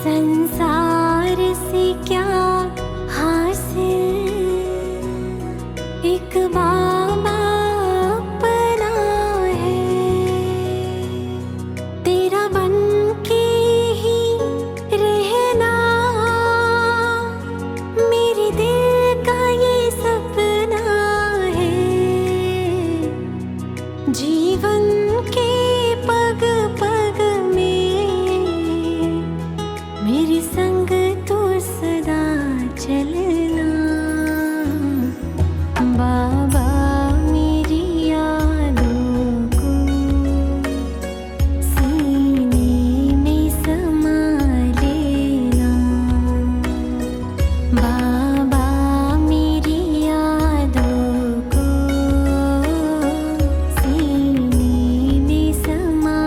संसार से क्या हासिल, एक बाबा अपना है, तेरा बन के ही रहना मेरे दिल का ये सपना है। जीवन के पग पग में मेरे संग तो सदा चलना, बाबा मेरी यादों को सीने में समा लेना, बाबा मेरी यादों को सीने में समा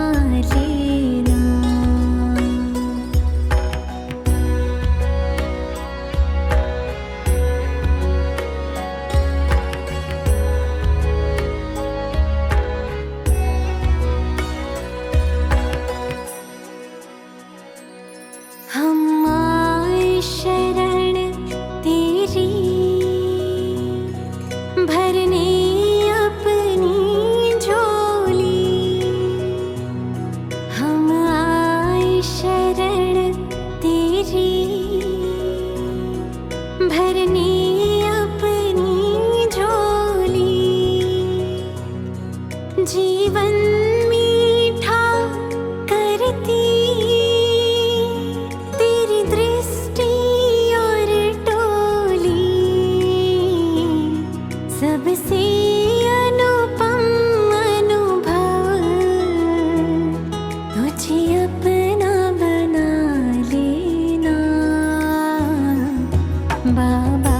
लेना। हम आए शरण तेरी, भरने अपनी झोली। हम आए शरण तेरी, भरने अपनी झोली। जीवन मीठा करती तेरी दृष्टि और टोली, सबसे अनुपम अनुभव तुझे अपना बना लेना, बाबा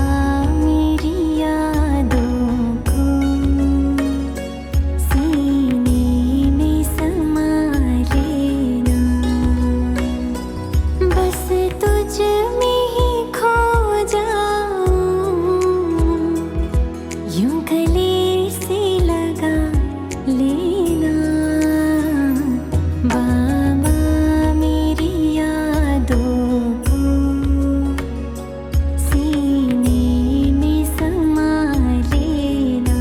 मेरी यादों को सीने में समा लेना, बस तुझ में ही खो जाऊं, यूं गले से लगा लेना, बाबा मेरी यादों को सीने में समा लेना।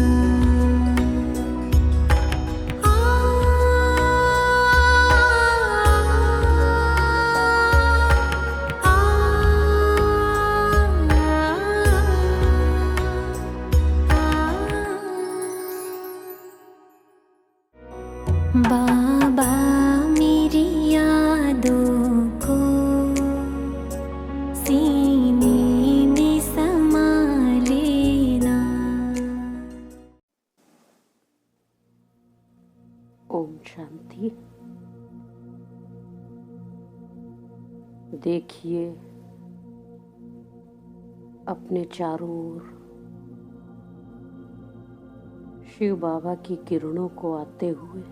बाबा मेरी यादों को सीने में समा लेना। ओम शांति। देखिए अपने चारों ओर शिव बाबा की किरणों को आते हुए।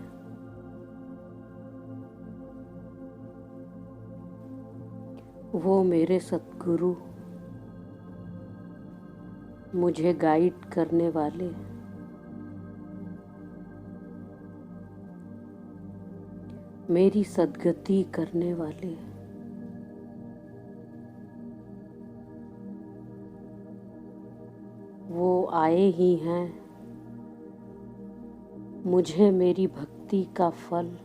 वो मेरे सद्गुरु, मुझे गाइड करने वाले, मेरी सद्गति करने वाले, वो आए ही हैं मुझे मेरी भक्ति का फल,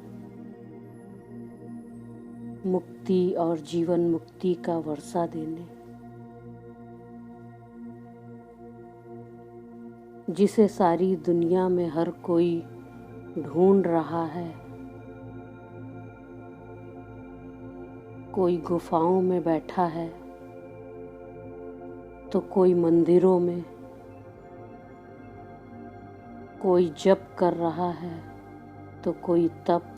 मुक्ति और जीवन मुक्ति का वर्षा देने, जिसे सारी दुनिया में हर कोई ढूंढ रहा है। कोई गुफाओं में बैठा है तो कोई मंदिरों में, कोई जप कर रहा है तो कोई तप,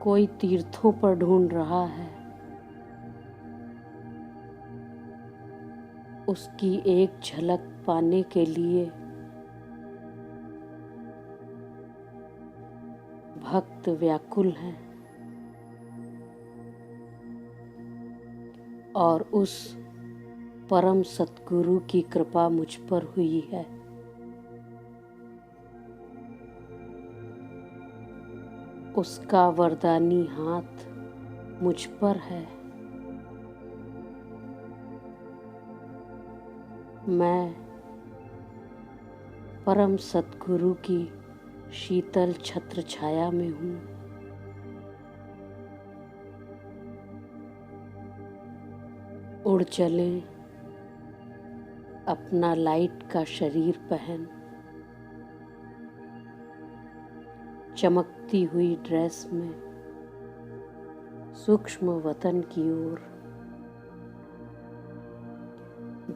कोई तीर्थों पर ढूंढ रहा है। उसकी एक झलक पाने के लिए भक्त व्याकुल हैं और उस परम सतगुरु की कृपा मुझ पर हुई है। उसका वरदानी हाथ मुझ पर है। मैं परम सद्गुरु की शीतल छत्र छाया में हूँ। उड़ चले अपना लाइट का शरीर पहन, चमकती हुई ड्रेस में सूक्ष्म वतन की ओर।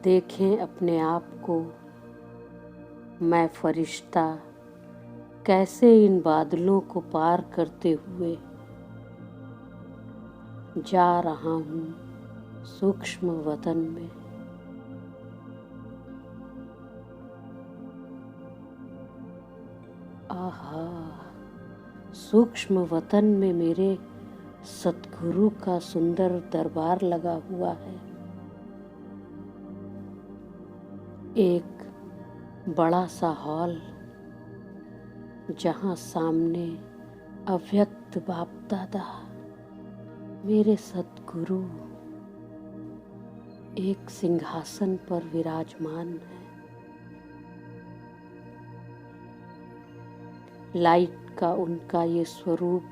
देखें अपने आप को, मैं फरिश्ता कैसे इन बादलों को पार करते हुए जा रहा हूँ सूक्ष्म वतन में। आहा, सूक्ष्म वतन में मेरे सतगुरु का सुंदर दरबार लगा हुआ है। एक बड़ा सा हॉल, जहाँ सामने अव्यक्त बाप दादा मेरे सतगुरु एक सिंहासन पर विराजमान है। लाइट का उनका ये स्वरूप,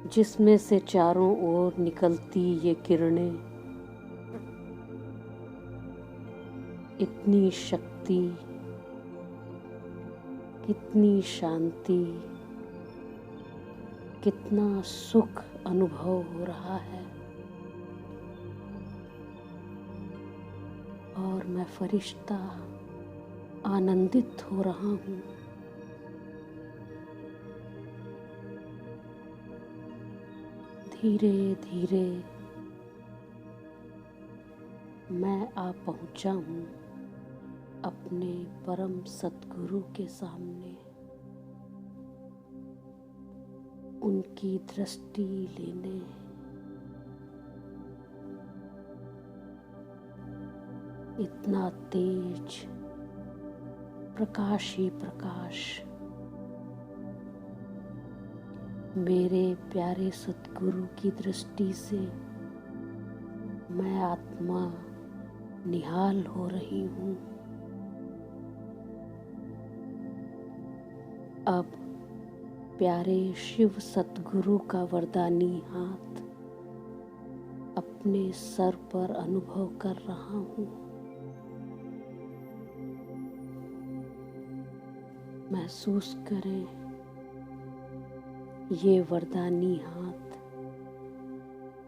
जिसमें से चारों ओर निकलती ये किरणें, इतनी शक्ति, कितनी शांति, कितना सुख अनुभव हो रहा है। और मैं फरिश्ता आनंदित हो रहा हूँ। धीरे धीरे मैं आ पहुँचा हूँ अपने परम सतगुरु के सामने। उनकी दृष्टि लेने, इतना तेज प्रकाश ही प्रकाश मेरे प्यारे सतगुरु की दृष्टि से मैं आत्मा निहाल हो रही हूँ। अब प्यारे शिव सतगुरु का वरदानी हाथ अपने सर पर अनुभव कर रहा हूँ। महसूस करें ये वरदानी हाथ,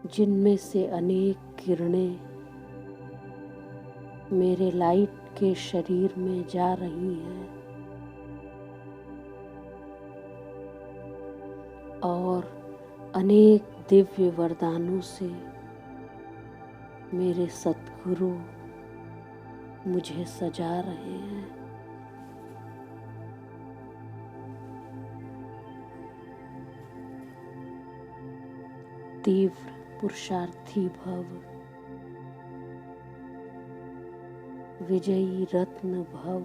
जिनमें से अनेक किरणें मेरे लाइट के शरीर में जा रही हैं और अनेक दिव्य वरदानों से मेरे सतगुरु मुझे सजा रहे हैं। तीव्र पुरुषार्थी भव, विजयी रत्न भव,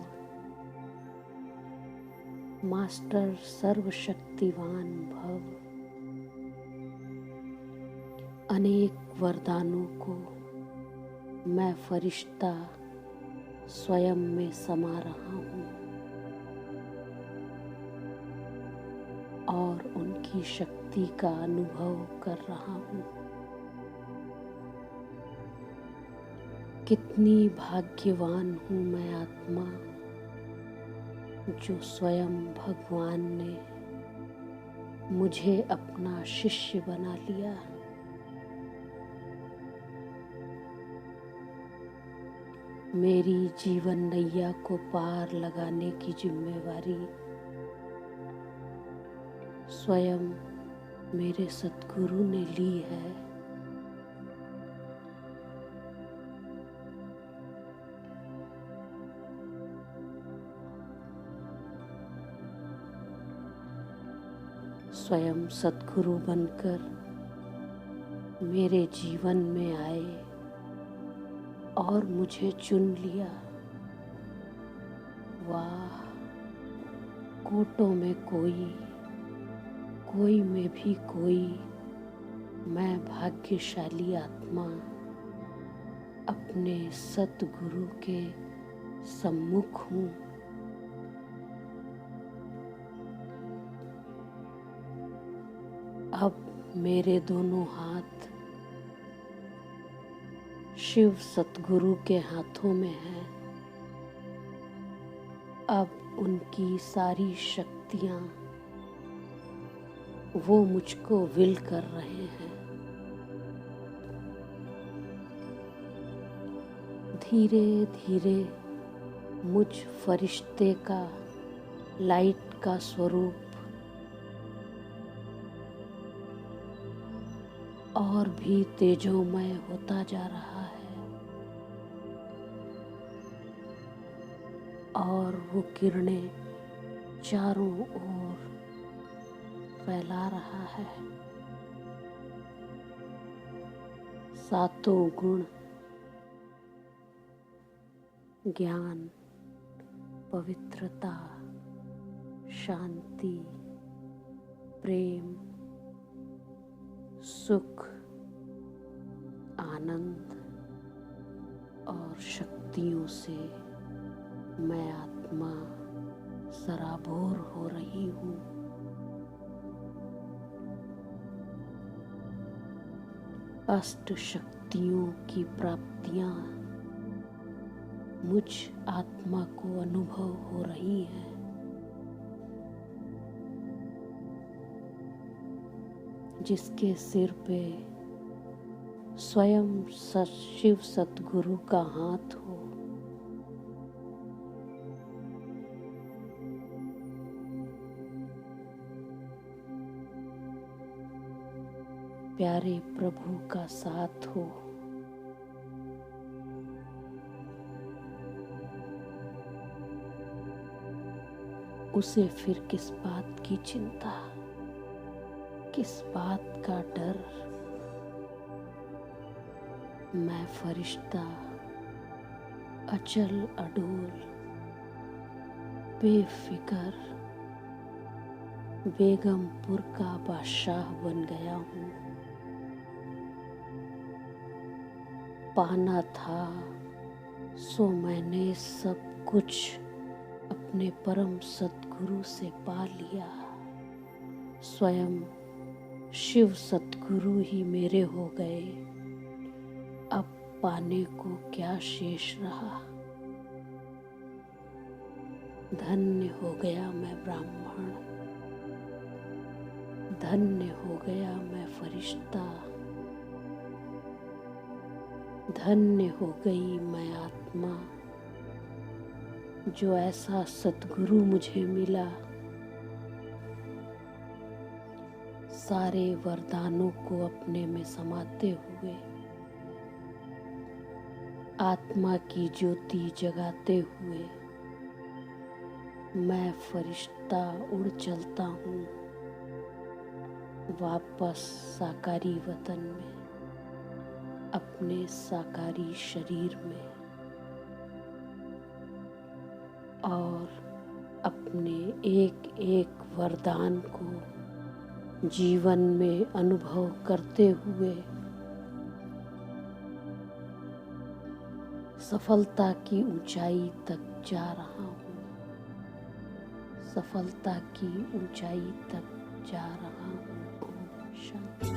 मास्टर सर्वशक्तिवान भव। अनेक वरदानों को मैं फरिश्ता स्वयं में समा रहा हूँ और उनकी शक्ति का अनुभव कर रहा हूँ। कितनी भाग्यवान हूँ मैं आत्मा, जो स्वयं भगवान ने मुझे अपना शिष्य बना लिया। मेरी जीवन नैया को पार लगाने की जिम्मेवारी स्वयं मेरे सतगुरु ने ली है। स्वयं सतगुरु बनकर मेरे जीवन में आए और मुझे चुन लिया। वाह, कोटों में कोई, कोई में भी कोई मैं भाग्यशाली आत्मा अपने सतगुरु के सम्मुख हूँ। अब मेरे दोनों हाथ शिव सतगुरु के हाथों में हैं। अब उनकी सारी शक्तियाँ वो मुझको विल कर रहे हैं। धीरे धीरे मुझ फरिश्ते का लाइट का स्वरूप और भी तेजोमय होता जा रहा है और वो किरणें चारों ओर फैला रहा है। सातों गुण ज्ञान, पवित्रता, शांति, प्रेम, सुख, आनंद और शक्तियों से मैं आत्मा सराबोर हो रही हूँ। अष्ट शक्तियों की प्राप्तियाँ मुझ आत्मा को अनुभव हो रही है। जिसके सिर पे स्वयं शिव सतगुरु का हाथ हो। प्यारे प्रभु का साथ हो। उसे फिर किस बात की चिंता, किस बात का डर। मैं फरिश्ता अचल अडोल बेफिकर बेगमपुर का बादशाह बन गया हूँ। पाना था सो मैंने सब कुछ अपने परम सतगुरु से पा लिया। स्वयं शिव सतगुरु ही मेरे हो गए। अब पाने को क्या शेष रहा। धन्य हो गया मैं ब्राह्मण, धन्य हो गया मैं फरिश्ता, धन्य हो गई मैं आत्मा जो ऐसा सतगुरु मुझे मिला। सारे वरदानों को अपने में समाते हुए आत्मा की ज्योति जगाते हुए मैं फरिश्ता उड़ चलता हूँ वापस साकारी वतन में, अपने साकारी शरीर में, और अपने एक एक वरदान को जीवन में अनुभव करते हुए सफलता की ऊंचाई तक जा रहा हूँ, सफलता की ऊंचाई तक जा रहा हूँ। ओम शांति।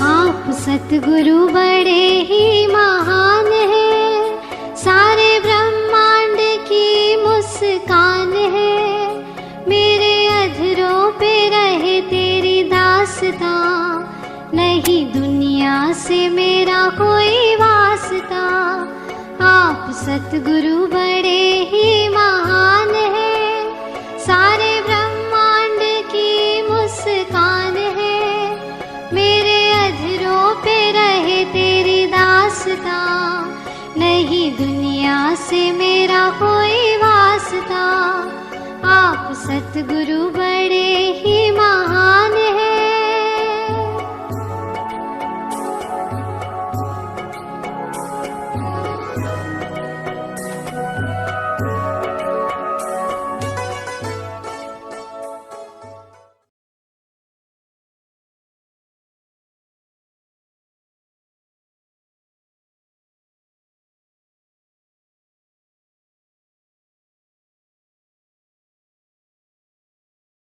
आप सतगुरु बड़े ही महान है, सारे ब्रह्मांड की मुस्कान है। मेरे अधरों पे रहे तेरी दास्तां, नहीं दुनिया से मेरा कोई वास्ता। आप सतगुरु बड़े ही महान है, सारे ब्रह्मांड की मुस्कान है। मेरे अधरों पे रहे तेरी दास्तां, नहीं दुनिया से मेरा कोई वास्ता। आप सतगुरु बड़े ही महान